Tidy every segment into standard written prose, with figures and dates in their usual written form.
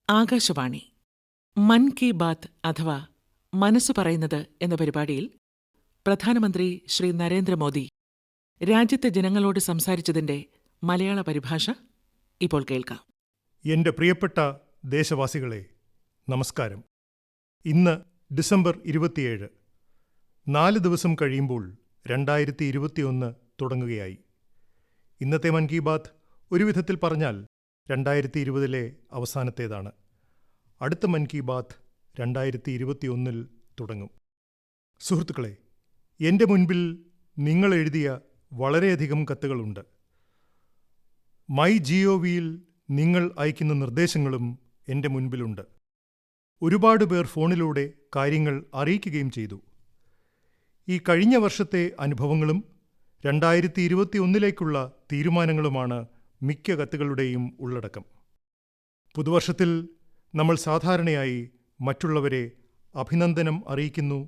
ആകാശവാണി മൻ കി ബാത്ത് അഥവാ മനസ്സ് പറയുന്നത് എന്ന പരിപാടിയിൽ പ്രധാനമന്ത്രി ശ്രീ നരേന്ദ്രമോദി രാജ്യത്തെ ജനങ്ങളോട് സംസാരിച്ചതിന്റെ മലയാള പരിഭാഷ ഇപ്പോൾ കേൾക്കാം. എൻ്റെ പ്രിയപ്പെട്ട ദേശവാസികളെ, നമസ്കാരം. ഇന്ന് ഡിസംബർ 27. 4 ദിവസം കഴിയുമ്പോൾ 2021 തുടങ്ങുകയായി. ഇന്നത്തെ മൻ കി ബാത്ത് ഒരു വിധത്തിൽ പറഞ്ഞാൽ 2020 അവസാനത്തേതാണ്. അടുത്ത മൻ കി ബാത്ത് 2021 തുടങ്ങും. സുഹൃത്തുക്കളെ, എൻ്റെ മുൻപിൽ നിങ്ങൾ എഴുതിയ വളരെയധികം കത്തുകളുണ്ട്. MyGovയിൽ നിങ്ങൾ അയക്കുന്ന നിർദ്ദേശങ്ങളും എൻ്റെ മുൻപിലുണ്ട്. ഒരുപാട് പേർ ഫോണിലൂടെ കാര്യങ്ങൾ അറിയിക്കുകയും ചെയ്തു. ഈ കഴിഞ്ഞ വർഷത്തെ അനുഭവങ്ങളും 2021 തീരുമാനങ്ങളുമാണ് മിക്ക കത്തുകളുടെയും ഉള്ളടക്കം. പുതുവർഷത്തിൽ നമ്മൾ സാധാരണയായി മറ്റുള്ളവരെ അഭിനന്ദനം അറിയിക്കുന്നു,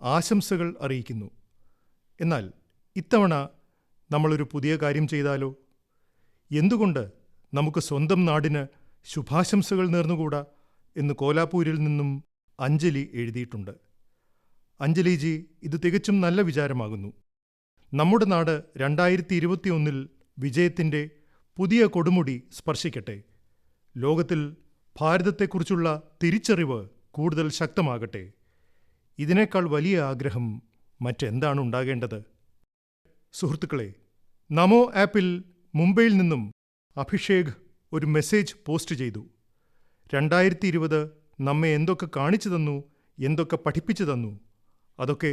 ആശംസകൾ അറിയിക്കുന്നു. എന്നാൽ ഇത്തവണ നമ്മളൊരു പുതിയ കാര്യം ചെയ്താലോ? എന്തുകൊണ്ട് നമുക്ക് സ്വന്തം നാടിന് ശുഭാശംസകൾ നേർന്നുകൂടാ എന്ന് കോലാപ്പൂരിൽ നിന്നും അഞ്ജലി എഴുതിയിട്ടുണ്ട്. അഞ്ജലിജി, ഇത് തികച്ചും നല്ല വിചാരമാകുന്നു. നമ്മുടെ നാട് 2021 വിജയത്തിൻ്റെ പുതിയ കൊടുമുടി സ്പർശിക്കട്ടെ. ലോകത്തിൽ ഭാരതത്തെക്കുറിച്ചുള്ള തിരിച്ചറിവ് കൂടുതൽ ശക്തമാകട്ടെ. ഇതിനേക്കാൾ വലിയ ആഗ്രഹം മറ്റെന്താണ് ഉണ്ടാകേണ്ടത്? സുഹൃത്തുക്കളെ, നമോ ആപ്പിൽ മുംബൈയിൽ നിന്നും അഭിഷേക് ഒരു മെസ്സേജ് പോസ്റ്റ് ചെയ്തു. 2020 നമ്മെ എന്തൊക്കെ കാണിച്ചു തന്നു, എന്തൊക്കെ പഠിപ്പിച്ചു തന്നു. അതൊക്കെ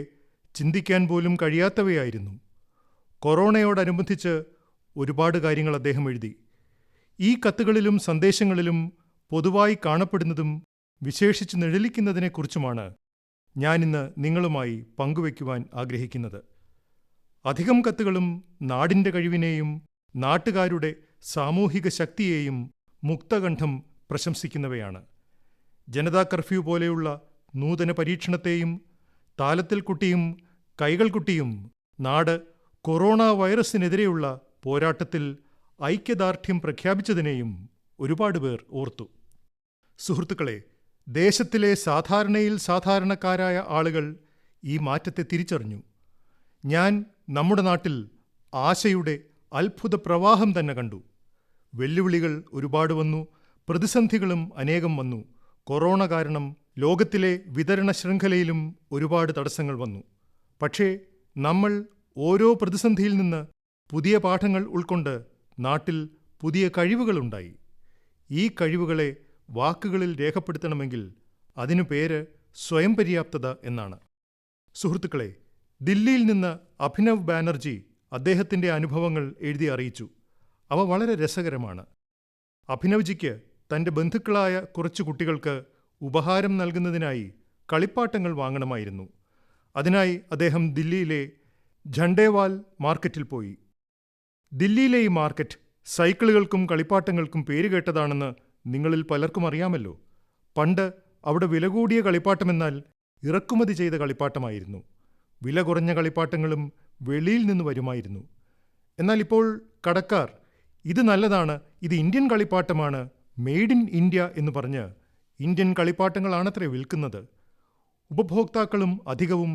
ചിന്തിക്കാൻ പോലും കഴിയാത്തവയായിരുന്നു. കൊറോണയോടനുബന്ധിച്ച് ഒരുപാട് കാര്യങ്ങൾ അദ്ദേഹം എഴുതി. ഈ കത്തുകളിലും സന്ദേശങ്ങളിലും പൊതുവായി കാണപ്പെടുന്നതും വിശേഷിച്ച് നിഴലിക്കുന്നതിനെക്കുറിച്ചുമാണ് ഞാനിന്ന് നിങ്ങളുമായി പങ്കുവയ്ക്കുവാൻ ആഗ്രഹിക്കുന്നത്. അധികം കത്തുകളും നാടിൻ്റെ കഴിവിനെയും നാട്ടുകാരുടെ സാമൂഹിക ശക്തിയെയും മുക്തകണ്ഠം പ്രശംസിക്കുന്നവയാണ്. ജനതാ കർഫ്യൂ പോലെയുള്ള നൂതന പരീക്ഷണത്തെയും താലത്തിൽ കുട്ടിയും കൈകൾ കുട്ടിയും നാട് കൊറോണ വൈറസിനെതിരെയുള്ള പോരാട്ടത്തിൽ ഐക്യദാർഢ്യം പ്രഖ്യാപിച്ചതിനെയും ഒരുപാട് പേർ ഓർത്തു. സുഹൃത്തുക്കളെ, ദേശത്തിലെ സാധാരണയിൽ സാധാരണക്കാരായ ആളുകൾ ഈ മാറ്റത്തെ തിരിച്ചറിഞ്ഞു. ഞാൻ നമ്മുടെ നാട്ടിൽ ആശയുടെ അത്ഭുത പ്രവാഹം തന്നെ കണ്ടു. വെല്ലുവിളികൾ ഒരുപാട് വന്നു, പ്രതിസന്ധികളും അനേകം വന്നു. കൊറോണ കാരണം ലോകത്തിലെ വിതരണ ശൃംഖലയിലും ഒരുപാട് തടസ്സങ്ങൾ വന്നു. പക്ഷേ നമ്മൾ ഓരോ പ്രതിസന്ധിയിൽ നിന്ന് പുതിയ പാഠങ്ങൾ ഉൾക്കൊണ്ട് നാട്ടിൽ പുതിയ കഴിവുകളുണ്ടായി. ഈ കഴിവുകളെ വാക്കുകളിൽ രേഖപ്പെടുത്തണമെങ്കിൽ അതിനു പേര് സ്വയം പര്യാപ്തത എന്നാണ്. സുഹൃത്തുക്കളെ, ദില്ലിയിൽ നിന്ന് അഭിനവ് ബാനർജി അദ്ദേഹത്തിൻ്റെ അനുഭവങ്ങൾ എഴുതി അറിയിച്ചു. അവ വളരെ രസകരമാണ്. അഭിനവ്ജിക്ക് തൻ്റെ ബന്ധുക്കളായ കുറച്ചു കുട്ടികൾക്ക് ഉപഹാരം നൽകുന്നതിനായി കളിപ്പാട്ടങ്ങൾ വാങ്ങണമായിരുന്നു. അതിനായി അദ്ദേഹം ദില്ലിയിലെ ഝണ്ടേവാൽ മാർക്കറ്റിൽ പോയി. ദില്ലിയിലെ ഈ മാർക്കറ്റ് സൈക്കിളുകൾക്കും കളിപ്പാട്ടങ്ങൾക്കും പേരുകേട്ടതാണെന്ന് നിങ്ങളിൽ പലർക്കും അറിയാമല്ലോ. പണ്ട് അവിടെ വില കൂടിയ കളിപ്പാട്ടമെന്നാൽ ഇറക്കുമതി ചെയ്ത കളിപ്പാട്ടമായിരുന്നു. വില കുറഞ്ഞ കളിപ്പാട്ടങ്ങളും വെളിയിൽ നിന്ന് വരുമായിരുന്നു. എന്നാൽ ഇപ്പോൾ കടക്കാർ ഇത് നല്ലതാണ്, ഇത് ഇന്ത്യൻ കളിപ്പാട്ടമാണ്, മെയ്ഡ് ഇൻ ഇന്ത്യ എന്ന് പറഞ്ഞ് ഇന്ത്യൻ കളിപ്പാട്ടങ്ങളാണത്രേ വിൽക്കുന്നത്. ഉപഭോക്താക്കളും അധികവും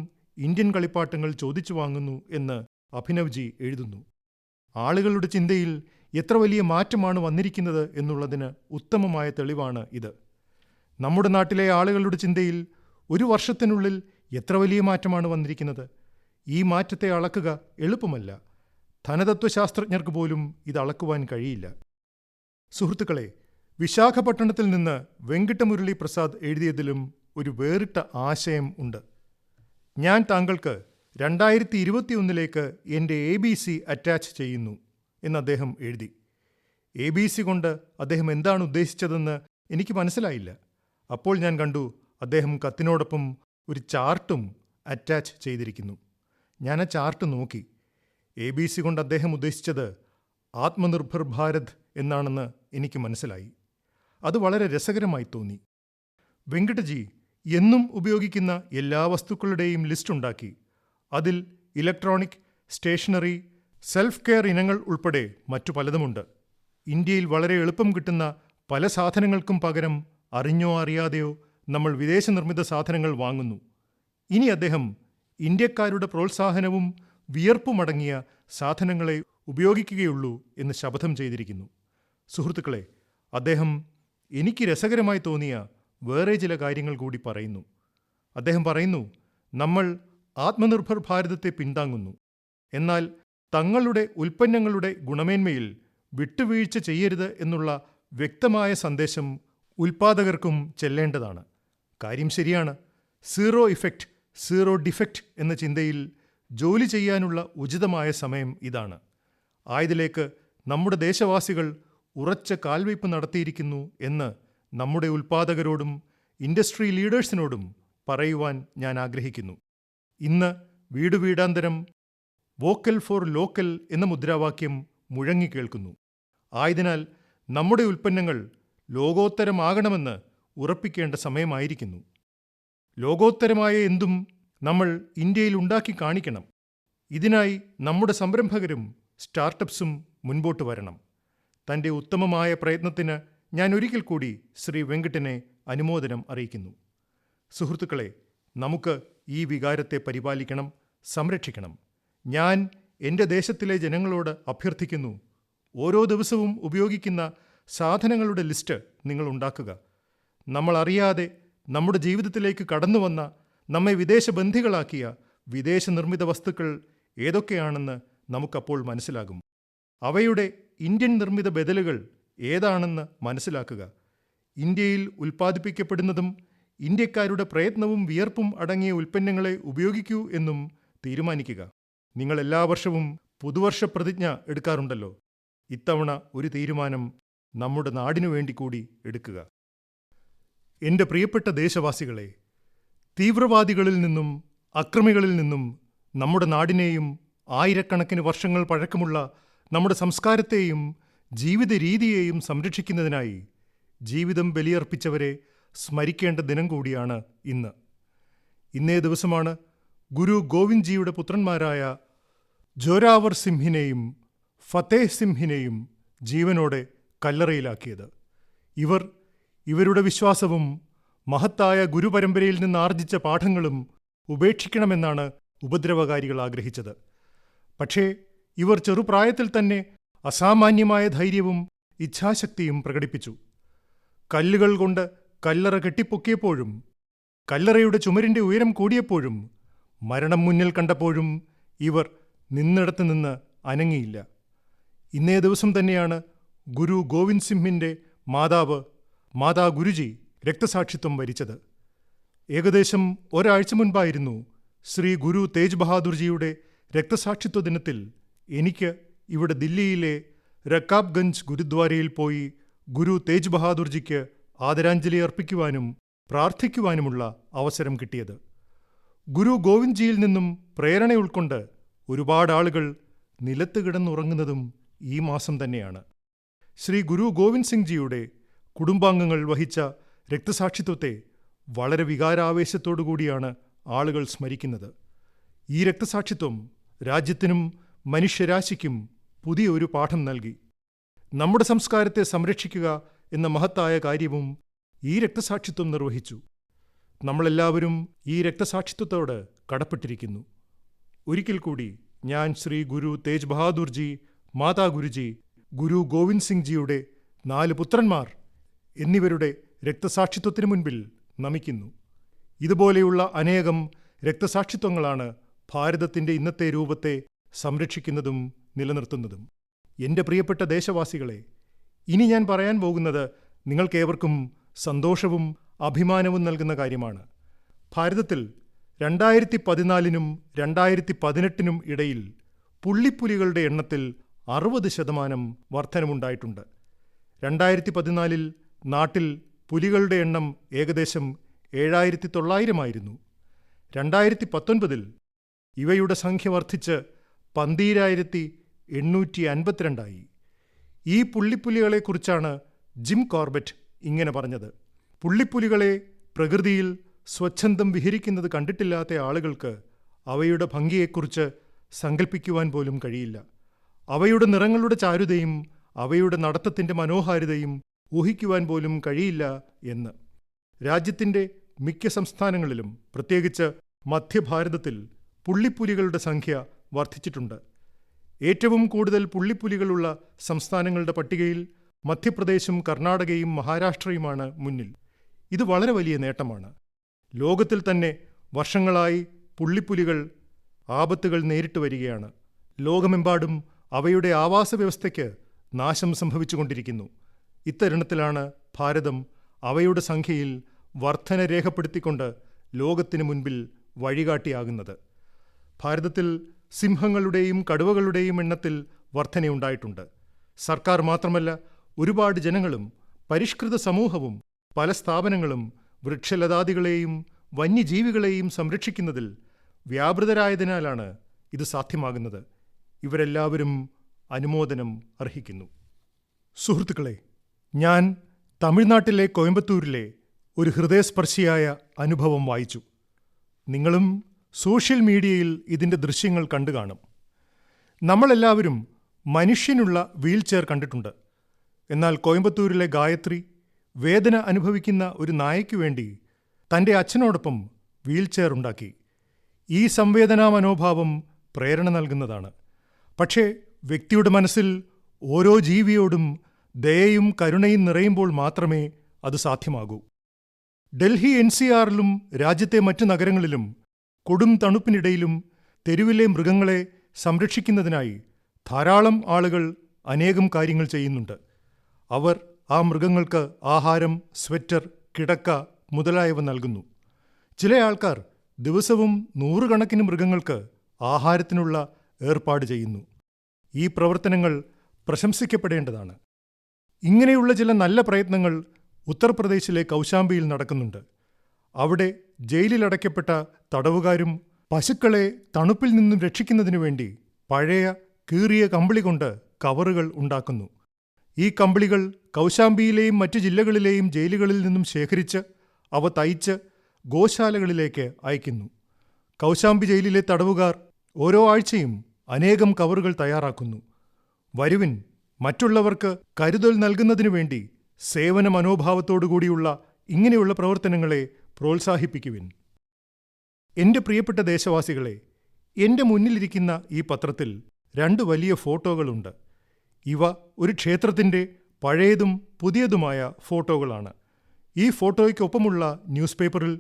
ഇന്ത്യൻ കളിപ്പാട്ടങ്ങൾ ചോദിച്ചു വാങ്ങുന്നു എന്ന് അഭിനവ്ജി എഴുതുന്നു. ആളുകളുടെ ചിന്തയിൽ എത്ര വലിയ മാറ്റമാണ് വന്നിരിക്കുന്നത് എന്നുള്ളതിന് ഉത്തമമായ തെളിവാണ് ഇത്. നമ്മുടെ നാട്ടിലെ ആളുകളുടെ ചിന്തയിൽ ഒരു വർഷത്തിനുള്ളിൽ എത്ര വലിയ മാറ്റമാണ് വന്നിരിക്കുന്നത്. ഈ മാറ്റത്തെ അളക്കുക എളുപ്പമല്ല. ധനതത്വശാസ്ത്രജ്ഞർക്ക് പോലും ഇത് അളക്കുവാൻ കഴിയില്ല. സുഹൃത്തുക്കളെ, വിശാഖപട്ടണത്തിൽ നിന്ന് വെങ്കിട്ടമുരളി പ്രസാദ് എഴുതിയതിലും ഒരു വേറിട്ട ആശയം ഉണ്ട്. ഞാൻ താങ്കൾക്ക് 2021 എൻ്റെ ABC അറ്റാച്ച് ചെയ്യുന്നു എന്ന് അദ്ദേഹം എഴുതി. ABC കൊണ്ട് അദ്ദേഹം എന്താണ് ഉദ്ദേശിച്ചതെന്ന് എനിക്ക് മനസ്സിലായില്ല. അപ്പോൾ ഞാൻ കണ്ടു, അദ്ദേഹം കത്തിനോടൊപ്പം ഒരു ചാർട്ടും അറ്റാച്ച് ചെയ്തിരിക്കുന്നു. ഞാൻ ആ ചാർട്ട് നോക്കി. ABC കൊണ്ട് അദ്ദേഹം ഉദ്ദേശിച്ചത് ആത്മനിർഭർ ഭാരത് എന്നാണെന്ന് എനിക്ക് മനസ്സിലായി. അത് വളരെ രസകരമായി തോന്നി. വെങ്കിട്ടജി എന്നും ഉപയോഗിക്കുന്ന എല്ലാ വസ്തുക്കളുടെയും ലിസ്റ്റ് ഉണ്ടാക്കി. അതിൽ ഇലക്ട്രോണിക്, സ്റ്റേഷനറി, സെൽഫ് കെയർ ഇനങ്ങൾ ഉൾപ്പെടെ മറ്റു പലതുമുണ്ട്. ഇന്ത്യയിൽ വളരെ എളുപ്പം കിട്ടുന്ന പല സാധനങ്ങൾക്കും പകരം അറിഞ്ഞോ അറിയാതെയോ നമ്മൾ വിദേശ നിർമ്മിത സാധനങ്ങൾ വാങ്ങുന്നു. ഇനി അദ്ദേഹം ഇന്ത്യക്കാരുടെ പ്രോത്സാഹനവും വിയർപ്പുമടങ്ങിയ സാധനങ്ങളെ ഉപയോഗിക്കുകയുള്ളൂ എന്ന് ശപഥം ചെയ്തിരിക്കുന്നു. സുഹൃത്തുക്കളെ, അദ്ദേഹം എനിക്ക് രസകരമായി തോന്നിയ വേറെ ചില കാര്യങ്ങൾ കൂടി പറയുന്നു. അദ്ദേഹം പറയുന്നു, നമ്മൾ ആത്മനിർഭർ ഭാരതത്തെ പിന്താങ്ങുന്നു, എന്നാൽ തങ്ങളുടെ ഉൽപ്പന്നങ്ങളുടെ ഗുണമേന്മയിൽ വിട്ടുവീഴ്ച ചെയ്യരുത് എന്നുള്ള വ്യക്തമായ സന്ദേശം ഉൽപ്പാദകർക്കും ചെല്ലേണ്ടതാണ്. കാര്യം ശരിയാണ്. സീറോ ഇഫക്റ്റ്, സീറോ ഡിഫക്റ്റ് എന്ന ചിന്തയിൽ ജോലി ചെയ്യാനുള്ള ഉചിതമായ സമയം ഇതാണ്. ആയതിലേക്ക് നമ്മുടെ ദേശവാസികൾ ഉറച്ച കാൽവയ്പ് നടത്തിയിരിക്കുന്നു എന്ന് നമ്മുടെ ഉൽപ്പാദകരോടും ഇൻഡസ്ട്രി ലീഡേഴ്സിനോടും പറയുവാൻ ഞാൻ ആഗ്രഹിക്കുന്നു. ഇന്ന് വീടുവീടാന്തരം വോക്കൽ ഫോർ ലോക്കൽ എന്ന മുദ്രാവാക്യം മുഴങ്ങിക്കേൾക്കുന്നു. ആയതിനാൽ നമ്മുടെ ഉൽപ്പന്നങ്ങൾ ലോകോത്തരമാകണമെന്ന് ഉറപ്പിക്കേണ്ട സമയമായിരിക്കുന്നു. ലോകോത്തരമായ എന്തും നമ്മൾ ഇന്ത്യയിൽ ഉണ്ടാക്കി കാണിക്കണം. ഇതിനായി നമ്മുടെ സംരംഭകരും സ്റ്റാർട്ടപ്സും മുൻപോട്ട് വരണം. തൻ്റെ ഉത്തമമായ പ്രയത്നത്തിന് ഞാൻ ഒരിക്കൽ കൂടി ശ്രീ വെങ്കിട്ടനെ അനുമോദനം അറിയിക്കുന്നു. സുഹൃത്തുക്കളെ, നമുക്ക് ഈ വികാരത്തെ പരിപാലിക്കണം, സംരക്ഷിക്കണം. ഞാൻ എൻ്റെ ദേശത്തിലെ ജനങ്ങളോട് അഭ്യർത്ഥിക്കുന്നു, ഓരോ ദിവസവും ഉപയോഗിക്കുന്ന സാധനങ്ങളുടെ ലിസ്റ്റ് നിങ്ങൾ ഉണ്ടാക്കുക. നമ്മൾ അറിയാതെ നമ്മുടെ ജീവിതത്തിലേക്ക് കടന്നു വന്ന, നമ്മെ വിദേശബന്ധികളാക്കിയ വിദേശ നിർമ്മിത വസ്തുക്കൾ ഏതൊക്കെയാണെന്ന് നമുക്കപ്പോൾ മനസ്സിലാകും. അവയുടെ ഇന്ത്യൻ നിർമ്മിത ബദലുകൾ ഏതാണെന്ന് മനസ്സിലാക്കുക. ഇന്ത്യയിൽ ഉൽപ്പാദിപ്പിക്കപ്പെടുന്നതും ഇന്ത്യക്കാരുടെ പ്രയത്നവും വിയർപ്പും അടങ്ങിയ ഉൽപ്പന്നങ്ങളെ ഉപയോഗിക്കൂ എന്നും തീരുമാനിക്കുക. നിങ്ങൾ എല്ലാ വർഷവും പുതുവർഷ പ്രതിജ്ഞ എടുക്കാറുണ്ടല്ലോ. ഇത്തവണ ഒരു തീരുമാനം നമ്മുടെ നാടിനു വേണ്ടി കൂടി എടുക്കുക. എൻ്റെ പ്രിയപ്പെട്ട ദേശവാസികളെ, തീവ്രവാദികളിൽ നിന്നും അക്രമികളിൽ നിന്നും നമ്മുടെ നാടിനെയും ആയിരക്കണക്കിന് വർഷങ്ങൾ പഴക്കമുള്ള നമ്മുടെ സംസ്കാരത്തെയും ജീവിത രീതിയെയും സംരക്ഷിക്കുന്നതിനായി ജീവിതം ബലിയർപ്പിച്ചവരെ സ്മരിക്കേണ്ട ദിനം കൂടിയാണ് ഇന്ന്. ഇന്നേ ദിവസമാണ് ഗുരു ഗോവിന്ദ് ജിയുടെ പുത്രന്മാരായ ജോരാവർ സിംഹിനെയും ഫത്തേഹ് സിംഹിനെയും ജീവനോടെ കല്ലറയിലാക്കിയത്. ഇവരുടെ വിശ്വാസവും മഹത്തായ ഗുരുപരമ്പരയിൽ നിന്ന് ആർജിച്ച പാഠങ്ങളും ഉപേക്ഷിക്കണമെന്നാണ് ഉപദ്രവകാരികൾ ആഗ്രഹിച്ചത്. പക്ഷേ ഇവർ ചെറുപ്രായത്തിൽ തന്നെ അസാമാന്യമായ ധൈര്യവും ഇച്ഛാശക്തിയും പ്രകടിപ്പിച്ചു. കല്ലുകൾ കൊണ്ട് കല്ലറ കെട്ടിപ്പൊക്കിയപ്പോഴും, കല്ലറയുടെ ചുമരിന്റെ ഉയരം കൂടിയപ്പോഴും, മരണം മുന്നിൽ കണ്ടപ്പോഴും ഇവർ നിന്നിടത്ത് നിന്ന് അനങ്ങിയില്ല. ഇന്നേ ദിവസം തന്നെയാണ് ഗുരു ഗോവിന്ദ് സിംഹിന്റെ മാതാ ഗുരുജി രക്തസാക്ഷിത്വം വരിച്ചത്. ഏകദേശം ഒരാഴ്ച മുൻപായിരുന്നു ശ്രീ ഗുരു തേജ് ബഹാദുർജിയുടെ രക്തസാക്ഷിത്വ ദിനത്തിൽ എനിക്ക് ഇവിടെ ദില്ലിയിലെ രക്കാബ്ഗഞ്ച് ഗുരുദ്വാരയിൽ പോയി ഗുരു തേജ് ബഹാദുർജിക്ക് ആദരാഞ്ജലി അർപ്പിക്കുവാനും പ്രാർത്ഥിക്കുവാനുമുള്ള അവസരം കിട്ടിയത്. ഗുരു ഗോവിന്ദ് ജിയിൽ നിന്നും പ്രേരണ ഉൾക്കൊണ്ട് ഒരുപാട് ആളുകൾ നിലത്ത് കിടന്നുറങ്ങുന്നതും ഈ മാസം തന്നെയാണ്. ശ്രീ ഗുരു ഗോവിന്ദ് സിംഗ് ജിയുടെ കുടുംബാംഗങ്ങൾ വഹിച്ച രക്തസാക്ഷിത്വത്തെ വളരെ വികാരാവേശത്തോടുകൂടിയാണ് ആളുകൾ സ്മരിക്കുന്നത്. ഈ രക്തസാക്ഷിത്വം രാജ്യത്തിനും മനുഷ്യരാശിക്കും പുതിയ ഒരു പാഠം നൽകി. നമ്മുടെ സംസ്കാരത്തെ സംരക്ഷിക്കുക എന്ന മഹത്തായ കാര്യവും ഈ രക്തസാക്ഷിത്വം നിർവഹിച്ചു. നമ്മളെല്ലാവരും ഈ രക്തസാക്ഷിത്വത്തോട് കടപ്പെട്ടിരിക്കുന്നു. ഒരിക്കൽ കൂടി ഞാൻ ശ്രീ ഗുരു തേജ് ബഹാദുർജി, മാതാ ഗുരുജി, ഗുരു ഗോവിന്ദ് സിംഗ് ജിയുടെ 4 പുത്രന്മാർ എന്നിവരുടെ രക്തസാക്ഷിത്വത്തിനു മുൻപിൽ നമിക്കുന്നു. ഇതുപോലെയുള്ള അനേകം രക്തസാക്ഷിത്വങ്ങളാണ് ഭാരതത്തിന്റെ ഇന്നത്തെ രൂപത്തെ സംരക്ഷിക്കുന്നതും നിലനിർത്തുന്നതും. എൻ്റെ പ്രിയപ്പെട്ട ദേശവാസികളെ, ഇനി ഞാൻ പറയാൻ പോകുന്നത് നിങ്ങൾക്കേവർക്കും സന്തോഷവും അഭിമാനവും നൽകുന്ന കാര്യമാണ്. ഭാരതത്തിൽ 2014നും 2018നും ഇടയിൽ പുള്ളിപ്പുലികളുടെ എണ്ണത്തിൽ 60% വർധനമുണ്ടായിട്ടുണ്ട്. 2014ൽ നാട്ടിൽ പുലികളുടെ എണ്ണം ഏകദേശം 7900 ആയിരുന്നു. 2019ൽ ഇവയുടെ സംഖ്യ വർദ്ധിച്ച് 12852 ആയി. ഈ പുള്ളിപ്പുലികളെക്കുറിച്ചാണ് ജിം കോർബറ്റ് ഇങ്ങനെ പറഞ്ഞത്: പുള്ളിപ്പുലികളെ പ്രകൃതിയിൽ സ്വച്ഛന്തം വിഹരിക്കുന്നത് കണ്ടിട്ടില്ലാത്ത ആളുകൾക്ക് അവയുടെ ഭംഗിയെക്കുറിച്ച് സങ്കല്പിക്കുവാൻ പോലും കഴിയില്ല. അവയുടെ നിറങ്ങളുടെ ചാരുതയും അവയുടെ നടത്തത്തിന്റെ മനോഹാരിതയും ഊഹിക്കുവാൻ പോലും കഴിയില്ല എന്ന്. രാജ്യത്തിൻ്റെ മിക്ക സംസ്ഥാനങ്ങളിലും, പ്രത്യേകിച്ച് മധ്യഭാരതത്തിൽ പുള്ളിപ്പുലികളുടെ സംഖ്യ വർദ്ധിച്ചിട്ടുണ്ട്. ഏറ്റവും കൂടുതൽ പുള്ളിപ്പുലികളുള്ള സംസ്ഥാനങ്ങളുടെ പട്ടികയിൽ മധ്യപ്രദേശും കർണാടകയും മഹാരാഷ്ട്രയുമാണ് മുന്നിൽ. ഇത് വളരെ വലിയ നേട്ടമാണ്. ലോകത്തിൽ തന്നെ വർഷങ്ങളായി പുള്ളിപ്പുലികൾ ആപത്തുകൾ നേരിട്ട് വരികയാണ്. ലോകമെമ്പാടും അവയുടെ ആവാസ വ്യവസ്ഥയ്ക്ക് നാശം സംഭവിച്ചുകൊണ്ടിരിക്കുന്നു. ഇത്തരുണത്തിലാണ് ഭാരതം അവയുടെ സംഖ്യയിൽ വർധന രേഖപ്പെടുത്തിക്കൊണ്ട് ലോകത്തിന് മുൻപിൽ വഴികാട്ടിയാകുന്നത്. ഭാരതത്തിൽ സിംഹങ്ങളുടെയും കടുവകളുടെയും എണ്ണത്തിൽ വർധനയുണ്ടായിട്ടുണ്ട്. സർക്കാർ മാത്രമല്ല, ഒരുപാട് ജനങ്ങളും പരിഷ്കൃത സമൂഹവും പല സ്ഥാപനങ്ങളും വൃക്ഷലതാദികളെയും വന്യജീവികളെയും സംരക്ഷിക്കുന്നതിൽ വ്യാപൃതരായതിനാലാണ് ഇത് സാധ്യമാകുന്നത്. ഇവരെല്ലാവരും അനുമോദനം അർഹിക്കുന്നു. സുഹൃത്തുക്കളെ, ഞാൻ തമിഴ്നാട്ടിലെ കോയമ്പത്തൂരിലെ ഒരു ഹൃദയസ്പർശിയായ അനുഭവം വായിച്ചു. നിങ്ങളും സോഷ്യൽ മീഡിയയിൽ ഇതിൻ്റെ ദൃശ്യങ്ങൾ കണ്ടു കാണും. നമ്മളെല്ലാവരും മനുഷ്യനുള്ള വീൽചെയർ കണ്ടിട്ടുണ്ട്. എന്നാൽ കോയമ്പത്തൂരിലെ ഗായത്രി വേദന അനുഭവിക്കുന്ന ഒരു നായയ്ക്കു വേണ്ടി തൻ്റെ അച്ഛനോടൊപ്പം വീൽചെയർ ഉണ്ടാക്കി. ഈ സംവേദനാ മനോഭാവം പ്രേരണ നൽകുന്നതാണ്. പക്ഷേ വ്യക്തിയുടെ മനസ്സിൽ ഓരോ ജീവിയോടും ദയയും കരുണയും നിറയുമ്പോൾ മാത്രമേ അത് സാധ്യമാകൂ. ഡൽഹി NCRലും രാജ്യത്തെ മറ്റു നഗരങ്ങളിലും കൊടും തണുപ്പിനിടയിലും തെരുവിലെ മൃഗങ്ങളെ സംരക്ഷിക്കുന്നതിനായി ധാരാളം ആളുകൾ അനേകം കാര്യങ്ങൾ ചെയ്യുന്നുണ്ട്. അവർ ആ മൃഗങ്ങൾക്ക് ആഹാരം, സ്വെറ്റർ, കിടക്ക മുതലായവ നൽകുന്നു. ചില ആൾക്കാർ ദിവസവും നൂറുകണക്കിന് മൃഗങ്ങൾക്ക് ആഹാരത്തിനുള്ള ഏർപ്പാട് ചെയ്യുന്നു. ഈ പ്രവർത്തനങ്ങൾ പ്രശംസിക്കപ്പെടേണ്ടതാണ്. ഇങ്ങനെയുള്ള ചില നല്ല പ്രയത്നങ്ങൾ ഉത്തർപ്രദേശിലെ കൗശാംബിയിൽ നടക്കുന്നുണ്ട്. അവിടെ ജയിലിലടയ്ക്കപ്പെട്ട തടവുകാരും പശുക്കളെ തണുപ്പിൽ നിന്നും രക്ഷിക്കുന്നതിനു വേണ്ടി പഴയ കീറിയ കമ്പിളി കൊണ്ട് കവറുകൾ ഉണ്ടാക്കുന്നു. ഈ കമ്പിളികൾ കൗശാംബിയിലെയും മറ്റു ജില്ലകളിലെയും ജയിലുകളിൽ നിന്നും ശേഖരിച്ച് അവ തയ്ച്ച് ഗോശാലകളിലേക്ക് അയക്കുന്നു. കൗശാംബി ജയിലിലെ തടവുകാർ ഓരോ ആഴ്ചയും അനേകം കവറുകൾ തയ്യാറാക്കുന്നു. വരുവിൻ, മറ്റുള്ളവർക്ക് കരുതൽ നൽകുന്നതിനു വേണ്ടി സേവന മനോഭാവത്തോടുകൂടിയുള്ള ഇങ്ങനെയുള്ള പ്രവർത്തനങ്ങളെ പ്രോത്സാഹിപ്പിക്കുവിൻ. എൻ്റെ പ്രിയപ്പെട്ട ദേശവാസികളെ, എൻ്റെ മുന്നിലിരിക്കുന്ന ഈ പത്രത്തിൽ 2 വലിയ ഫോട്ടോകളുണ്ട്. ഇവ ഒരു ക്ഷേത്രത്തിൻ്റെ പഴയതും പുതിയതുമായ ഫോട്ടോകളാണ്. ഈ ഫോട്ടോയ്ക്കൊപ്പമുള്ള ന്യൂസ് പേപ്പറിൽ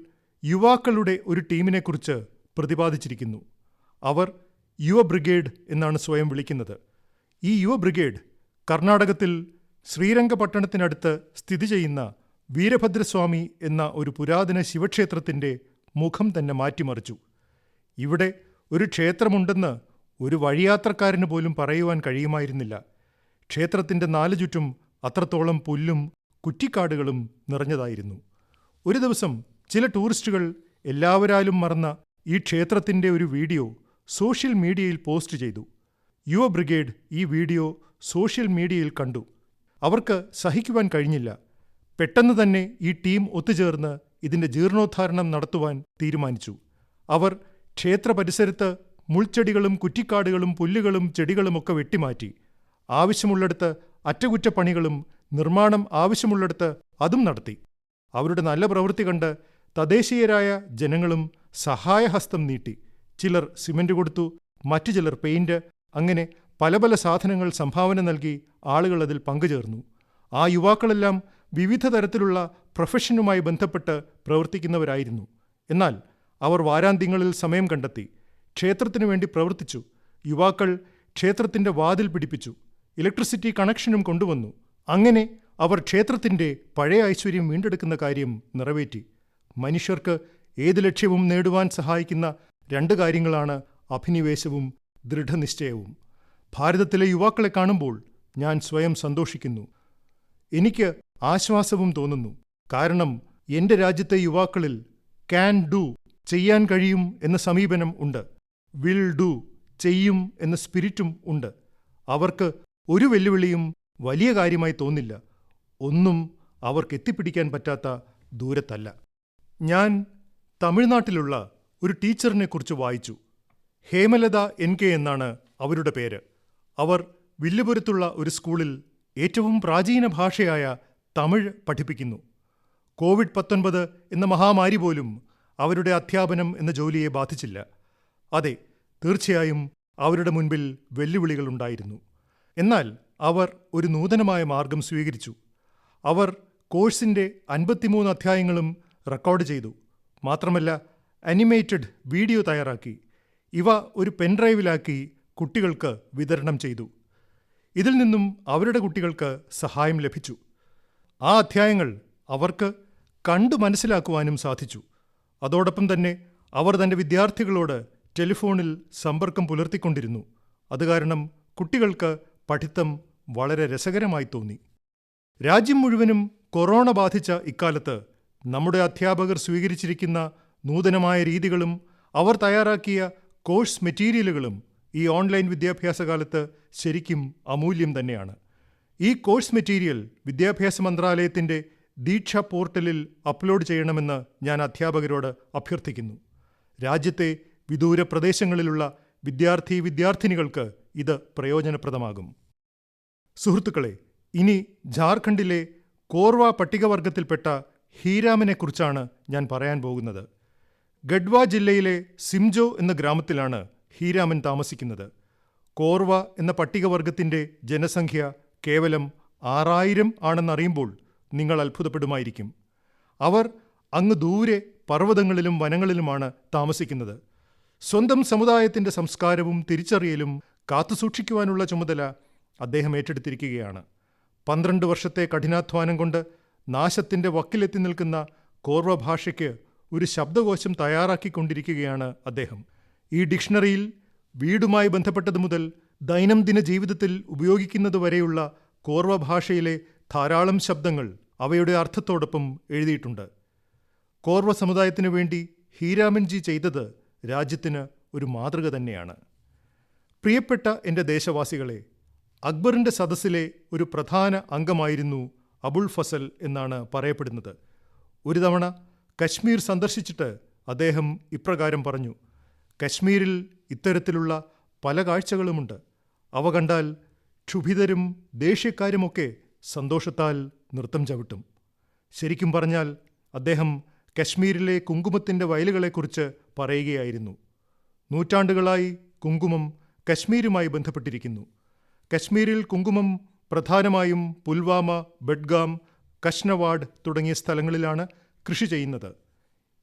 യുവാക്കളുടെ ഒരു ടീമിനെക്കുറിച്ച് പ്രതിപാദിച്ചിരിക്കുന്നു. അവർ യുവ ബ്രിഗേഡ് എന്നാണ് സ്വയം വിളിക്കുന്നത്. ഈ യുവ ബ്രിഗേഡ് കർണാടകത്തിൽ ശ്രീരംഗപട്ടണത്തിനടുത്ത് സ്ഥിതി ചെയ്യുന്ന വീരഭദ്രസ്വാമി എന്ന ഒരു പുരാതന ശിവക്ഷേത്രത്തിൻ്റെ മുഖം തന്നെ മാറ്റിമറിച്ചു. ഇവിടെ ഒരു ക്ഷേത്രമുണ്ടെന്ന് ഒരു വഴിയാത്രക്കാരന് പോലും പറയുവാൻ കഴിയുമായിരുന്നില്ല. ക്ഷേത്രത്തിൻ്റെ 4 ചുറ്റും അത്രത്തോളം പുല്ലും കുറ്റിക്കാടുകളും നിറഞ്ഞതായിരുന്നു. ഒരു ദിവസം ചില ടൂറിസ്റ്റുകൾ എല്ലാവരാലും മറന്ന ഈ ക്ഷേത്രത്തിൻ്റെ ഒരു വീഡിയോ സോഷ്യൽ മീഡിയയിൽ പോസ്റ്റ് ചെയ്തു. യുവ ബ്രിഗേഡ് ഈ വീഡിയോ സോഷ്യൽ മീഡിയയിൽ കണ്ടു. അവർക്ക് സഹിക്കുവാൻ കഴിഞ്ഞില്ല. പെട്ടെന്ന് തന്നെ ഈ ടീം ഒത്തുചേർന്ന് ഇതിൻ്റെ ജീർണോദ്ധാരണം നടത്തുവാൻ തീരുമാനിച്ചു. അവർ ക്ഷേത്ര പരിസരത്ത് മുൾച്ചെടികളും കുറ്റിക്കാടുകളും പുല്ലുകളും ചെടികളുമൊക്കെ വെട്ടിമാറ്റി. ആവശ്യമുള്ളിടത്ത് അറ്റകുറ്റപ്പണികളും നിർമ്മാണം ആവശ്യമുള്ളിടത്ത് അതും നടത്തി. അവരുടെ നല്ല പ്രവൃത്തി കണ്ട് തദ്ദേശീയരായ ജനങ്ങളും സഹായഹസ്തം നീട്ടി. ചിലർ സിമന്റ് കൊടുത്തു, മറ്റു ചിലർ പെയിന്റ്, അങ്ങനെ പല പല സാധനങ്ങൾ സംഭാവന നൽകി ആളുകൾ അതിൽ പങ്കുചേർന്നു. ആ യുവാക്കളെല്ലാം വിവിധ തരത്തിലുള്ള പ്രൊഫഷനുമായി ബന്ധപ്പെട്ട് പ്രവർത്തിക്കുന്നവരായിരുന്നു. എന്നാൽ അവർ വാരാന്ത്യങ്ങളിൽ സമയം കണ്ടെത്തി ക്ഷേത്രത്തിനു വേണ്ടി പ്രവർത്തിച്ചു. യുവാക്കൾ ക്ഷേത്രത്തിൻ്റെ വാതിൽ പിടിപ്പിച്ചു, ഇലക്ട്രിസിറ്റി കണക്ഷനും കൊണ്ടുവന്നു. അങ്ങനെ അവർ ക്ഷേത്രത്തിൻ്റെ പഴയ ഐശ്വര്യം വീണ്ടെടുക്കുന്ന കാര്യം നിറവേറ്റി. മനുഷ്യർക്ക് ഏത് ലക്ഷ്യവും നേടുവാൻ സഹായിക്കുന്ന 2 കാര്യങ്ങളാണ് അഭിനിവേശവും ദൃഢനിശ്ചയവും. ഭാരതത്തിലെ യുവാക്കളെ കാണുമ്പോൾ ഞാൻ സ്വയം സന്തോഷിക്കുന്നു. എനിക്ക് ആശ്വാസവും തോന്നുന്നു. കാരണം എൻ്റെ രാജ്യത്തെ യുവാക്കളിൽ ക്യാൻ ഡു, ചെയ്യാൻ കഴിയും എന്ന സമീപനം ഉണ്ട്. വിൽ ഡു, ചെയ്യും എന്ന സ്പിരിറ്റും ഉണ്ട്. അവർക്ക് ഒരു വെല്ലുവിളിയും വലിയ കാര്യമായി തോന്നില്ല. ഒന്നും അവർക്ക് എത്തിപ്പിടിക്കാൻ പറ്റാത്ത ദൂരത്തല്ല. ഞാൻ തമിഴ്നാട്ടിലുള്ള ഒരു ടീച്ചറിനെ കുറിച്ച് വായിച്ചു. ഹേമലത NK എന്നാണ് അവരുടെ പേര്. അവർ വില്ലുപുരത്തുള്ള ഒരു സ്കൂളിൽ ഏറ്റവും പ്രാചീന ഭാഷയായ തമിഴ് പഠിപ്പിക്കുന്നു. കോവിഡ്-19 എന്ന മഹാമാരി പോലും അവരുടെ അധ്യാപനം എന്ന ജോലിയെ ബാധിച്ചില്ല. അതെ, തീർച്ചയായും അവരുടെ മുൻപിൽ വെല്ലുവിളികളുണ്ടായിരുന്നു. എന്നാൽ അവർ ഒരു നൂതനമായ മാർഗം സ്വീകരിച്ചു. അവർ കോഴ്സിന്റെ 53 അധ്യായങ്ങളും റെക്കോർഡ് ചെയ്തു. മാത്രമല്ല, അനിമേറ്റഡ് വീഡിയോ തയ്യാറാക്കി ഇവ ഒരു പെൻഡ്രൈവിലാക്കി കുട്ടികൾക്ക് വിതരണം ചെയ്തു. ഇതിൽ നിന്നും അവരുടെ കുട്ടികൾക്ക് സഹായം ലഭിച്ചു. ആ അധ്യായങ്ങൾ അവർക്ക് കണ്ടു മനസ്സിലാക്കുവാനും സാധിച്ചു. അതോടൊപ്പം തന്നെ അവർ തന്റെ വിദ്യാർത്ഥികളോട് ടെലിഫോണിൽ സമ്പർക്കം പുലർത്തിക്കൊണ്ടിരുന്നു. അതുകാരണം കുട്ടികൾക്ക് പഠിത്തം വളരെ രസകരമായി തോന്നി. രാജ്യം മുഴുവനും കൊറോണ ബാധിച്ച ഇക്കാലത്ത് നമ്മുടെ അധ്യാപകർ സ്വീകരിച്ചിരിക്കുന്ന നൂതനമായ രീതികളും അവർ തയ്യാറാക്കിയ കോഴ്സ് മെറ്റീരിയലുകളും ഈ ഓൺലൈൻ വിദ്യാഭ്യാസ കാലത്ത് ശരിക്കും അമൂല്യം തന്നെയാണ്. ഈ കോഴ്സ് മെറ്റീരിയൽ വിദ്യാഭ്യാസ മന്ത്രാലയത്തിന്റെ ദീക്ഷ പോർട്ടലിൽ അപ്ലോഡ് ചെയ്യണമെന്ന് ഞാൻ അധ്യാപകരോട് അഭ്യർത്ഥിക്കുന്നു. രാജ്യത്തെ വിദൂര പ്രദേശങ്ങളിലുള്ള വിദ്യാർത്ഥിനികൾക്ക് ഇത് പ്രയോജനപ്രദമാകും. സുഹൃത്തുക്കളെ, ഇനി ജാർഖണ്ഡിലെ കോർവ പട്ടികവർഗത്തിൽപ്പെട്ട ഹീരാമനെക്കുറിച്ചാണ് ഞാൻ പറയാൻ പോകുന്നത്. ഗഡ്വാ ജില്ലയിലെ സിംജോ എന്ന ഗ്രാമത്തിലാണ് ഹീരാമൻ താമസിക്കുന്നത്. കോർവ എന്ന പട്ടികവർഗത്തിന്റെ ജനസംഖ്യ കേവലം 6000 ആണെന്നറിയുമ്പോൾ നിങ്ങൾ അത്ഭുതപ്പെടുമായിരിക്കും. അവർ അങ്ങ് ദൂരെ പർവ്വതങ്ങളിലും വനങ്ങളിലുമാണ് താമസിക്കുന്നത്. സ്വന്തം സമുദായത്തിന്റെ സംസ്കാരവും തിരിച്ചറിയലും കാത്തുസൂക്ഷിക്കുവാനുള്ള ചുമതല അദ്ദേഹം ഏറ്റെടുത്തിരിക്കുകയാണ്. 12 വർഷത്തെ കഠിനാധ്വാനം കൊണ്ട് നാശത്തിന്റെ വക്കിലെത്തി നിൽക്കുന്ന കോർവ ഭാഷയ്ക്ക് ഒരു ശബ്ദകോശം തയ്യാറാക്കിക്കൊണ്ടിരിക്കുകയാണ് അദ്ദേഹം. ഈ ഡിക്ഷണറിയിൽ വീടുമായി ബന്ധപ്പെട്ടത് മുതൽ ദൈനംദിന ജീവിതത്തിൽ ഉപയോഗിക്കുന്നതുവരെയുള്ള കോർവ ഭാഷയിലെ ധാരാളം ശബ്ദങ്ങൾ അവയുടെ അർത്ഥത്തോടൊപ്പം എഴുതിയിട്ടുണ്ട്. കോർവ സമുദായത്തിനു വേണ്ടി ഹീരാമൻജി ചെയ്തത് രാജ്യത്തിന് ഒരു മാതൃക തന്നെയാണ്. പ്രിയപ്പെട്ട എൻ്റെ ദേശവാസികളെ, അക്ബറിന്റെ സദസ്സിലെ ഒരു പ്രധാന അംഗമായിരുന്നു അബുൾ ഫസൽ എന്നാണ് പറയപ്പെടുന്നത്. ഒരു തവണ കശ്മീർ സന്ദർശിച്ചിട്ട് അദ്ദേഹം ഇപ്രകാരം പറഞ്ഞു: കശ്മീരിൽ ഇത്തരത്തിലുള്ള പല കാഴ്ചകളുമുണ്ട്. അവ കണ്ടാൽ ക്ഷുഭിതരും ദേഷ്യക്കാരുമൊക്കെ സന്തോഷത്താൽ നൃത്തം ചവിട്ടും. ശരിക്കും പറഞ്ഞാൽ അദ്ദേഹം കശ്മീരിലെ കുങ്കുമത്തിന്റെ വയലുകളെക്കുറിച്ച് പറയുകയായിരുന്നു. നൂറ്റാണ്ടുകളായി കുങ്കുമം കശ്മീരുമായി ബന്ധപ്പെട്ടിരിക്കുന്നു. കശ്മീരിൽ കുങ്കുമം പ്രധാനമായും പുൽവാമ, ബഡ്ഗാം, കശ്നവാഡ് തുടങ്ങിയ സ്ഥലങ്ങളിലാണ് കൃഷി ചെയ്യുന്നത്.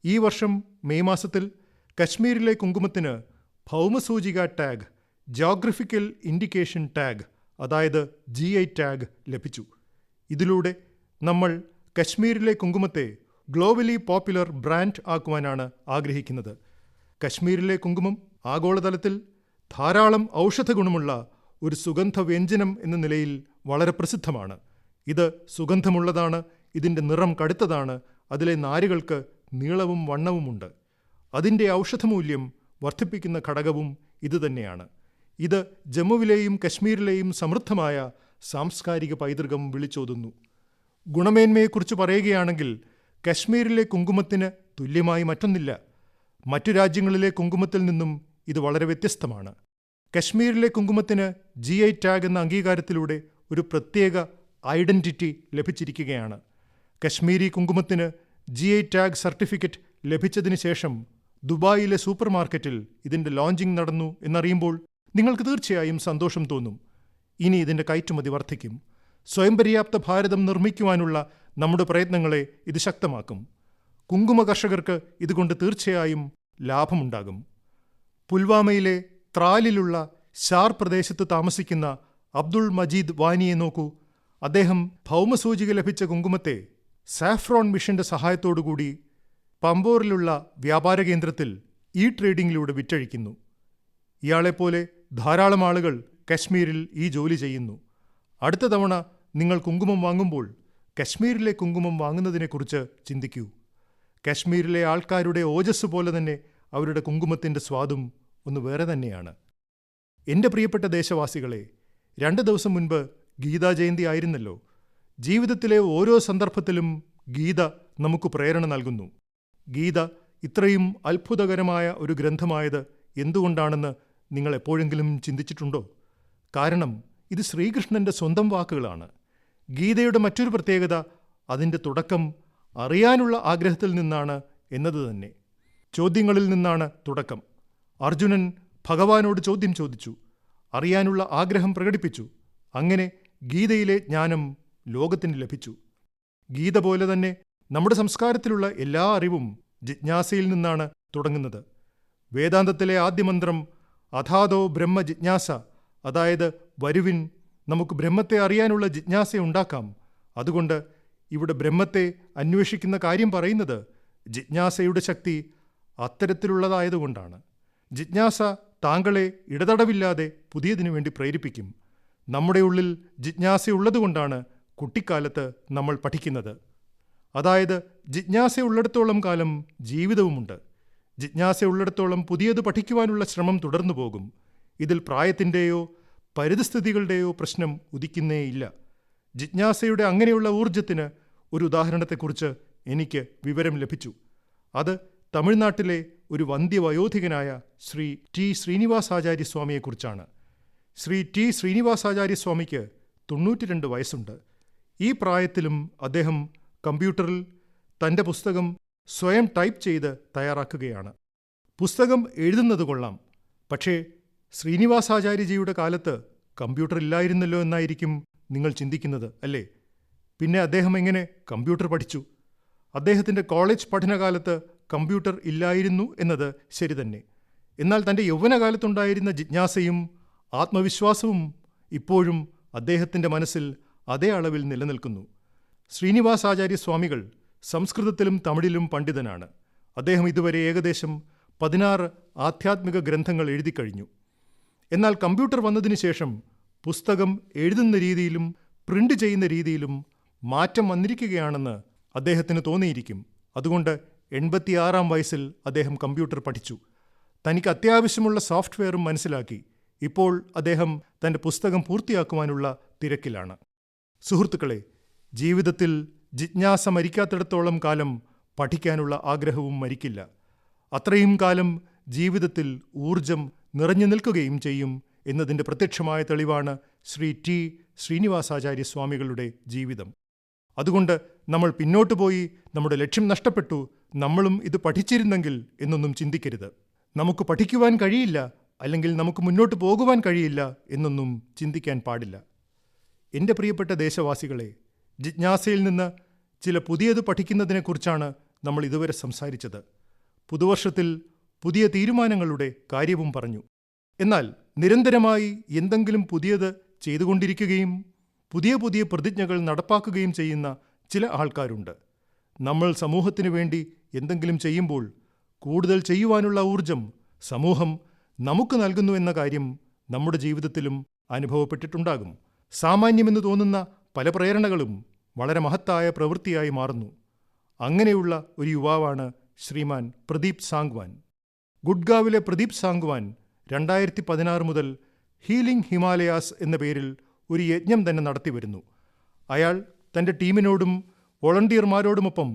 ഈ വർഷം മെയ് മാസത്തിൽ കശ്മീരിലെ കുങ്കുമത്തിന് ഭൗമസൂചിക ടാഗ്, ജോഗ്രഫിക്കൽ ഇൻഡിക്കേഷൻ ടാഗ്, അതായത് GI ടാഗ് ലഭിച്ചു. ഇതിലൂടെ നമ്മൾ കശ്മീരിലെ കുങ്കുമത്തെ ഗ്ലോബലി പോപ്പുലർ ബ്രാൻഡ് ആക്കുവാനാണ് ആഗ്രഹിക്കുന്നത്. കശ്മീരിലെ കുങ്കുമം ആഗോളതലത്തിൽ ധാരാളം ഔഷധ ഗുണമുള്ള ഒരു സുഗന്ധവ്യഞ്ജനം എന്ന നിലയിൽ വളരെ പ്രസിദ്ധമാണ്. ഇത് സുഗന്ധമുള്ളതാണ്, ഇതിൻ്റെ നിറം കടുത്തതാണ്, അതിലെ നാരുകൾക്ക് നീളവും വണ്ണവുമുണ്ട്. അതിൻ്റെ ഔഷധമൂല്യം വർദ്ധിപ്പിക്കുന്ന ഘടകവും ഇതുതന്നെയാണ്. ഇത് ജമ്മുവിലെയും കശ്മീരിലെയും സമൃദ്ധമായ സാംസ്കാരിക പൈതൃകം വിളിച്ചോതുന്നു. ഗുണമേന്മയെക്കുറിച്ച് പറയുകയാണെങ്കിൽ കശ്മീരിലെ കുങ്കുമത്തിന് തുല്യമായി മറ്റൊന്നില്ല. മറ്റു രാജ്യങ്ങളിലെ കുങ്കുമത്തിൽ നിന്നും ഇത് വളരെ വ്യത്യസ്തമാണ്. കശ്മീരിലെ കുങ്കുമത്തിന് GI ടാഗ് എന്ന അംഗീകാരത്തിലൂടെ ഒരു പ്രത്യേക ഐഡന്റിറ്റി ലഭിച്ചിരിക്കുകയാണ്. കശ്മീരി കുങ്കുമത്തിന് GI ടാഗ് സർട്ടിഫിക്കറ്റ് ലഭിച്ചതിന് ശേഷം ദുബായിലെ സൂപ്പർ മാർക്കറ്റിൽ ഇതിന്റെ ലോഞ്ചിങ് നടന്നു എന്നറിയുമ്പോൾ നിങ്ങൾക്ക് തീർച്ചയായും സന്തോഷം തോന്നും. ഇനി ഇതിന്റെ കയറ്റുമതി വർദ്ധിക്കും. സ്വയം പര്യാപ്ത ഭാരതം നിർമ്മിക്കുവാനുള്ള നമ്മുടെ പ്രയത്നങ്ങളെ ഇത് ശക്തമാക്കും. കുങ്കുമ കർഷകർക്ക് ഇതുകൊണ്ട് തീർച്ചയായും ലാഭമുണ്ടാകും. പുൽവാമയിലെ ത്രാലിലുള്ള ഷാർ പ്രദേശത്ത് താമസിക്കുന്ന അബ്ദുൾ മജീദ് വാനിയെ നോക്കൂ. അദ്ദേഹം ഭൗമസൂചിക ലഭിച്ച കുങ്കുമത്തെ സാഫ്രോൺ മിഷന്റെ സഹായത്തോടുകൂടി പമ്പോറിലുള്ള വ്യാപാര കേന്ദ്രത്തിൽ ട്രേഡിംഗിലൂടെ വിറ്റഴിക്കുന്നു. ഇയാളെപ്പോലെ ധാരാളം ആളുകൾ കശ്മീരിൽ ഈ ജോലി ചെയ്യുന്നു. അടുത്ത തവണ നിങ്ങൾ കുങ്കുമം വാങ്ങുമ്പോൾ കശ്മീരിലെ കുങ്കുമം വാങ്ങുന്നതിനെക്കുറിച്ച് ചിന്തിക്കൂ. കശ്മീരിലെ ആൾക്കാരുടെ ഓജസ് പോലെ തന്നെ അവരുടെ കുങ്കുമത്തിന്റെ സ്വാദും ഒന്ന് വേറെ തന്നെയാണ്. എൻ്റെ പ്രിയപ്പെട്ട ദേശവാസികളെ, 2 ദിവസം മുൻപ് ഗീതാ ജയന്തി ആയിരുന്നല്ലോ. ജീവിതത്തിലെ ഓരോ സന്ദർഭത്തിലും ഗീത നമുക്ക് പ്രേരണ നൽകുന്നു. ഗീത ഇത്രയും അത്ഭുതകരമായ ഒരു ഗ്രന്ഥമായത് എന്തുകൊണ്ടാണെന്ന് നിങ്ങൾ എപ്പോഴെങ്കിലും ചിന്തിച്ചിട്ടുണ്ടോ? കാരണം ഇത് ശ്രീകൃഷ്ണന്റെ സ്വന്തം വാക്കുകളാണ്. ഗീതയുടെ മറ്റൊരു പ്രത്യേകത അതിൻ്റെ തുടക്കം അറിയാനുള്ള ആഗ്രഹത്തിൽ നിന്നാണ് എന്നത് തന്നെ. ചോദ്യങ്ങളിൽ നിന്നാണ് തുടക്കം. അർജുനൻ ഭഗവാനോട് ചോദ്യം ചോദിച്ചു, അറിയാനുള്ള ആഗ്രഹം പ്രകടിപ്പിച്ചു. അങ്ങനെ ഗീതയിലെ ജ്ഞാനം ലോകത്തിന് ലഭിച്ചു. ഗീത പോലെ തന്നെ നമ്മുടെ സംസ്കാരത്തിലുള്ള എല്ലാ അറിവും ജിജ്ഞാസയിൽ നിന്നാണ് തുടങ്ങുന്നത്. വേദാന്തത്തിലെ ആദ്യമന്ത്രം അഥാതോ ബ്രഹ്മ ജിജ്ഞാസ, അതായത് വരുവിൻ, നമുക്ക് ബ്രഹ്മത്തെ അറിയാനുള്ള ജിജ്ഞാസയുണ്ടാക്കാം. അതുകൊണ്ട് ഇവിടെ ബ്രഹ്മത്തെ അന്വേഷിക്കുന്ന കാര്യം പറയുന്നത് ജിജ്ഞാസയുടെ ശക്തി അത്തരത്തിലുള്ളതായതുകൊണ്ടാണ്. ജിജ്ഞാസ താങ്കളെ ഇടതടവില്ലാതെ പുതിയതിനു വേണ്ടി പ്രേരിപ്പിക്കും. നമ്മുടെ ഉള്ളിൽ ജിജ്ഞാസയുള്ളതുകൊണ്ടാണ് കുട്ടിക്കാലത്ത് നമ്മൾ പഠിക്കുന്നത്. അതായത് ജിജ്ഞാസയുള്ളിടത്തോളം കാലം ജീവിതവുമുണ്ട്. ജിജ്ഞാസയുള്ളിടത്തോളം പുതിയത് പഠിക്കുവാനുള്ള ശ്രമം തുടർന്നു പോകും. ഇതിൽ പ്രായത്തിൻ്റെയോ പരിതസ്ഥിതികളുടെയോ പ്രശ്നം ഉദിക്കുന്നേയില്ല. ജിജ്ഞാസയുടെ അങ്ങനെയുള്ള ഊർജത്തിന് ഒരു ഉദാഹരണത്തെക്കുറിച്ച് എനിക്ക് വിവരം ലഭിച്ചു. അത് തമിഴ്നാട്ടിലെ ഒരു വന്ധ്യവയോധികനായ ശ്രീ ടി ശ്രീനിവാസാചാര്യസ്വാമിയെക്കുറിച്ചാണ്. ശ്രീ ടി ശ്രീനിവാസാചാര്യസ്വാമിക്ക് 92 വയസ്സുണ്ട്. ഈ പ്രായത്തിലും അദ്ദേഹം കമ്പ്യൂട്ടറിൽ തൻ്റെ പുസ്തകം സ്വയം ടൈപ്പ് ചെയ്ത് തയ്യാറാക്കുകയാണ്. പുസ്തകം എഴുതുന്നത് കൊള്ളാം, പക്ഷേ ശ്രീനിവാസാചാര്യജിയുടെ കാലത്ത് കമ്പ്യൂട്ടർ ഇല്ലായിരുന്നല്ലോ എന്നായിരിക്കും നിങ്ങൾ ചിന്തിക്കുന്നത്, അല്ലേ? പിന്നെ അദ്ദേഹം എങ്ങനെ കമ്പ്യൂട്ടർ പഠിച്ചു? അദ്ദേഹത്തിൻ്റെ കോളേജ് പഠനകാലത്ത് കമ്പ്യൂട്ടർ ഇല്ലായിരുന്നു എന്നത് ശരി തന്നെ. എന്നാൽ തൻ്റെ യൗവനകാലത്തുണ്ടായിരുന്ന ജിജ്ഞാസയും ആത്മവിശ്വാസവും ഇപ്പോഴും അദ്ദേഹത്തിൻ്റെ മനസ്സിൽ അതേ അളവിൽ നിലനിൽക്കുന്നു. ശ്രീനിവാസാചാര്യ സ്വാമികൾ സംസ്കൃതത്തിലും തമിഴിലും പണ്ഡിതനാണ്. അദ്ദേഹം ഇതുവരെ ഏകദേശം 16 ആധ്യാത്മിക ഗ്രന്ഥങ്ങൾ എഴുതിക്കഴിഞ്ഞു. എന്നാൽ കമ്പ്യൂട്ടർ വന്നതിന് ശേഷം പുസ്തകം എഴുതുന്ന രീതിയിലും പ്രിന്റ് ചെയ്യുന്ന രീതിയിലും മാറ്റം വന്നിരിക്കുകയാണെന്ന് അദ്ദേഹത്തിന് തോന്നിയിരിക്കും. അതുകൊണ്ട് 86-ാം വയസ്സിൽ അദ്ദേഹം കമ്പ്യൂട്ടർ പഠിച്ചു. തനിക്ക് അത്യാവശ്യമുള്ള സോഫ്റ്റ്വെയറും മനസ്സിലാക്കി. ഇപ്പോൾ അദ്ദേഹം തൻ്റെ പുസ്തകം പൂർത്തിയാക്കുവാനുള്ള തിരക്കിലാണ്. സുഹൃത്തുക്കളെ, ജീവിതത്തിൽ ജിജ്ഞാസ മരിക്കാത്തിടത്തോളം കാലം പഠിക്കാനുള്ള ആഗ്രഹവും മരിക്കില്ല. അത്രയും കാലം ജീവിതത്തിൽ ഊർജം നിറഞ്ഞു നിൽക്കുകയും ചെയ്യും എന്നതിൻ്റെ പ്രത്യക്ഷമായ തെളിവാണ് ശ്രീ ടി ശ്രീനിവാസാചാര്യ സ്വാമികളുടെ ജീവിതം. അതുകൊണ്ട് നമ്മൾ പിന്നോട്ടു പോയി നമ്മുടെ ലക്ഷ്യം നഷ്ടപ്പെട്ടു, നമ്മളും ഇത് പഠിച്ചിരുന്നെങ്കിൽ എന്നൊന്നും ചിന്തിക്കരുത്. നമുക്ക് പഠിക്കുവാൻ കഴിയില്ല, അല്ലെങ്കിൽ നമുക്ക് മുന്നോട്ട് പോകുവാൻ കഴിയില്ല എന്നൊന്നും ചിന്തിക്കാൻ പാടില്ല. എൻ്റെ പ്രിയപ്പെട്ട ദേശവാസികളെ, ജിജ്ഞാസയിൽ നിന്ന് ചില പുതിയത് പഠിക്കുന്നതിനെക്കുറിച്ചാണ് നമ്മൾ ഇതുവരെ സംസാരിച്ചത്. പുതുവർഷത്തിൽ പുതിയ തീരുമാനങ്ങളുടെ കാര്യവും പറഞ്ഞു. എന്നാൽ നിരന്തരമായി എന്തെങ്കിലും പുതിയത് ചെയ്തുകൊണ്ടിരിക്കുകയും പുതിയ പുതിയ പ്രതിജ്ഞകൾ നടപ്പാക്കുകയും ചെയ്യുന്ന ചില ആൾക്കാരുണ്ട്. നമ്മൾ സമൂഹത്തിനു വേണ്ടി എന്തെങ്കിലും ചെയ്യുമ്പോൾ കൂടുതൽ ചെയ്യുവാനുള്ള ഊർജം സമൂഹം നമുക്ക് നൽകുന്നു എന്ന കാര്യം നമ്മുടെ ജീവിതത്തിലും അനുഭവപ്പെട്ടിട്ടുണ്ടാകും. സാമാന്യമെന്ന് തോന്നുന്ന പല പ്രേരണകളും വളരെ മഹത്തായ പ്രവൃത്തിയായി മാറുന്നു. അങ്ങനെയുള്ള ഒരു യുവാവാണ് ശ്രീമാൻ പ്രദീപ് സാംഗ്വാൻ. ഗുഡ്ഗാവിലെ പ്രദീപ് സാംഗ്വാൻ 2016 മുതൽ ഹീലിംഗ് ഹിമാലയാസ് എന്ന പേരിൽ ഒരു യജ്ഞം തന്നെ നടത്തിവരുന്നു. അയാൾ തൻ്റെ ടീമിനോടും വോളണ്ടിയർമാരോടുമൊപ്പം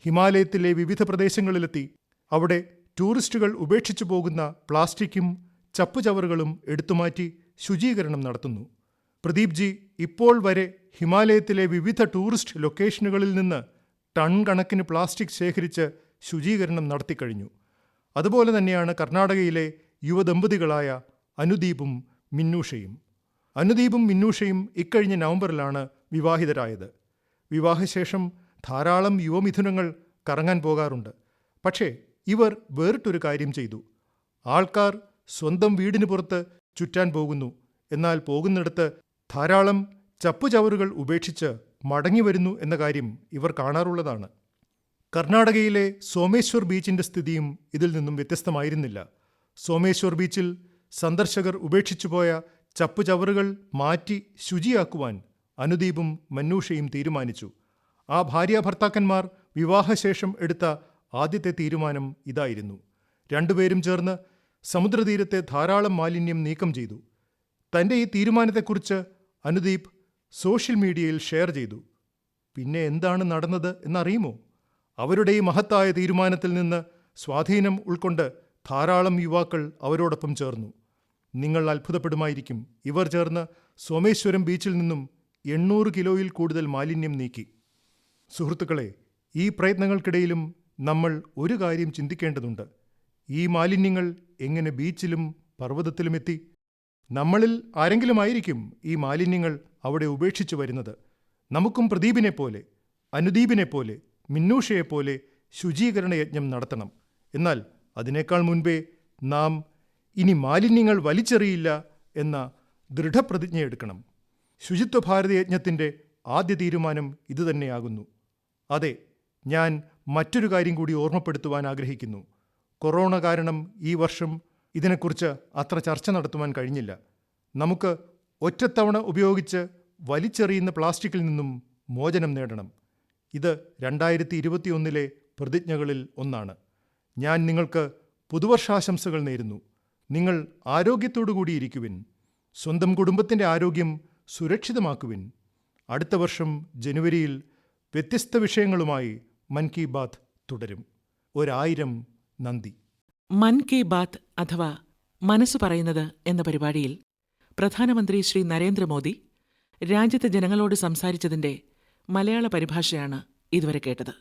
ഹിമാലയത്തിലെ വിവിധ പ്രദേശങ്ങളിലെത്തി അവിടെ ടൂറിസ്റ്റുകൾ ഉപേക്ഷിച്ചു പോകുന്ന പ്ലാസ്റ്റിക്കും ചപ്പുചവറുകളും എടുത്തുമാറ്റി ശുചീകരണം നടത്തുന്നു. പ്രദീപ് ജി ഇപ്പോൾ വരെ ഹിമാലയത്തിലെ വിവിധ ടൂറിസ്റ്റ് ലൊക്കേഷനുകളിൽ നിന്ന് ടൺ കണക്കിന് പ്ലാസ്റ്റിക് ശേഖരിച്ച് ശുചീകരണം നടത്തിക്കഴിഞ്ഞു. അതുപോലെ തന്നെയാണ് കർണാടകയിലെ യുവദമ്പതികളായ അനുദീപും മിന്നൂഷയും. അനുദീപും മിന്നൂഷയും ഇക്കഴിഞ്ഞ നവംബറിലാണ് വിവാഹിതരായത്. വിവാഹശേഷം ധാരാളം യുവമിഥുനങ്ങൾ കറങ്ങാൻ പോകാറുണ്ട്. പക്ഷേ ഇവർ വേറിട്ടൊരു കാര്യം ചെയ്തു. ആൾക്കാർ സ്വന്തം വീടിന് പുറത്ത് ചുറ്റാൻ പോകുന്നു, എന്നാൽ പോകുന്നിടത്ത് ധാരാളം ചപ്പുചവറുകൾ ഉപേക്ഷിച്ച് മടങ്ങി വരുന്നു എന്ന കാര്യം ഇവർ കാണാറുള്ളതാണ്. കർണാടകയിലെ സോമേശ്വർ ബീച്ചിൻ്റെ സ്ഥിതിയും ഇതിൽ നിന്നും വ്യത്യസ്തമായിരുന്നില്ല. സോമേശ്വർ ബീച്ചിൽ സന്ദർശകർ ഉപേക്ഷിച്ചുപോയ ചപ്പുചവറുകൾ മാറ്റി ശുചിയാക്കുവാൻ അനുദീപും മന്നൂഷയും തീരുമാനിച്ചു. ആ ഭാര്യാഭർത്താക്കന്മാർ വിവാഹശേഷം എടുത്ത ആദ്യത്തെ തീരുമാനം ഇതായിരുന്നു. രണ്ടുപേരും ചേർന്ന് സമുദ്രതീരത്തെ ധാരാളം മാലിന്യം നീക്കം ചെയ്തു. തൻ്റെ ഈ തീരുമാനത്തെക്കുറിച്ച് അനുദീപ് സോഷ്യൽ മീഡിയയിൽ ഷെയർ ചെയ്തു. പിന്നെ എന്താണ് നടന്നത് എന്നറിയുമോ? അവരുടെ ഈ മഹത്തായ തീരുമാനത്തിൽ നിന്ന് സ്വാധീനം ഉൾക്കൊണ്ട് ധാരാളം യുവാക്കൾ അവരോടൊപ്പം ചേർന്നു. നിങ്ങൾ അത്ഭുതപ്പെടുമായിരിക്കും, ഇവർ ചേർന്ന് സോമേശ്വരം ബീച്ചിൽ നിന്നും 800 കിലോയിൽ കൂടുതൽ മാലിന്യം നീക്കി. സുഹൃത്തുക്കളെ, ഈ പ്രയത്നങ്ങൾക്കിടയിലും നമ്മൾ ഒരു കാര്യം ചിന്തിക്കേണ്ടതുണ്ട്. ഈ മാലിന്യങ്ങൾ എങ്ങനെ ബീച്ചിലും പർവ്വതത്തിലുമെത്തി? നമ്മളിൽ ആരെങ്കിലും ആയിരിക്കും ഈ മാലിന്യങ്ങൾ അവിടെ ഉപേക്ഷിച്ചു വരുന്നത്. നമുക്കും പ്രദീപിനെപ്പോലെ, അനുദീപിനെപ്പോലെ, മിന്നൂഷയെപ്പോലെ ശുചീകരണ യജ്ഞം നടത്തണം. എന്നാൽ അതിനേക്കാൾ മുൻപേ നാം ഇനി മാലിന്യങ്ങൾ വലിച്ചെറിയില്ല എന്ന ദൃഢപ്രതിജ്ഞയെടുക്കണം. ശുചിത്വ ഭാരത യജ്ഞത്തിൻ്റെ ആദ്യ തീരുമാനം ഇതുതന്നെയാകുന്നു. അതെ, ഞാൻ മറ്റൊരു കാര്യം കൂടി ഓർമ്മപ്പെടുത്തുവാൻ ആഗ്രഹിക്കുന്നു. കൊറോണ കാരണം ഈ വർഷം ഇതിനെക്കുറിച്ച് അത്ര ചർച്ച നടത്തുവാൻ കഴിഞ്ഞില്ല. നമുക്ക് ഒറ്റത്തവണ ഉപയോഗിച്ച് വലിച്ചെറിയുന്ന പ്ലാസ്റ്റിക്കിൽ നിന്നും മോചനം നേടണം. ഇത് 2021 പ്രതിജ്ഞകളിൽ ഒന്നാണ്. ഞാൻ നിങ്ങൾക്ക് പുതുവർഷാശംസകൾ നേരുന്നു. നിങ്ങൾ ആരോഗ്യത്തോടുകൂടിയിരിക്കുവിൻ. സ്വന്തം കുടുംബത്തിൻ്റെ ആരോഗ്യം സുരക്ഷിതമാക്കുവിൻ. അടുത്ത വർഷം ജനുവരിയിൽ വ്യത്യസ്ത വിഷയങ്ങളുമായി മൻ കി ബാത്ത് തുടരും. 1000 നന്ദി. മൻ കി ബാത്ത് അഥവാ മനസ്സു പറയുന്നത് എന്ന പരിപാടിയിൽ പ്രധാനമന്ത്രി ശ്രീ നരേന്ദ്രമോദി രാജ്യത്തെ ജനങ്ങളോട് സംസാരിച്ചതിന്റെ മലയാള പരിഭാഷയാണ് ഇതുവരെ കേട്ടത്.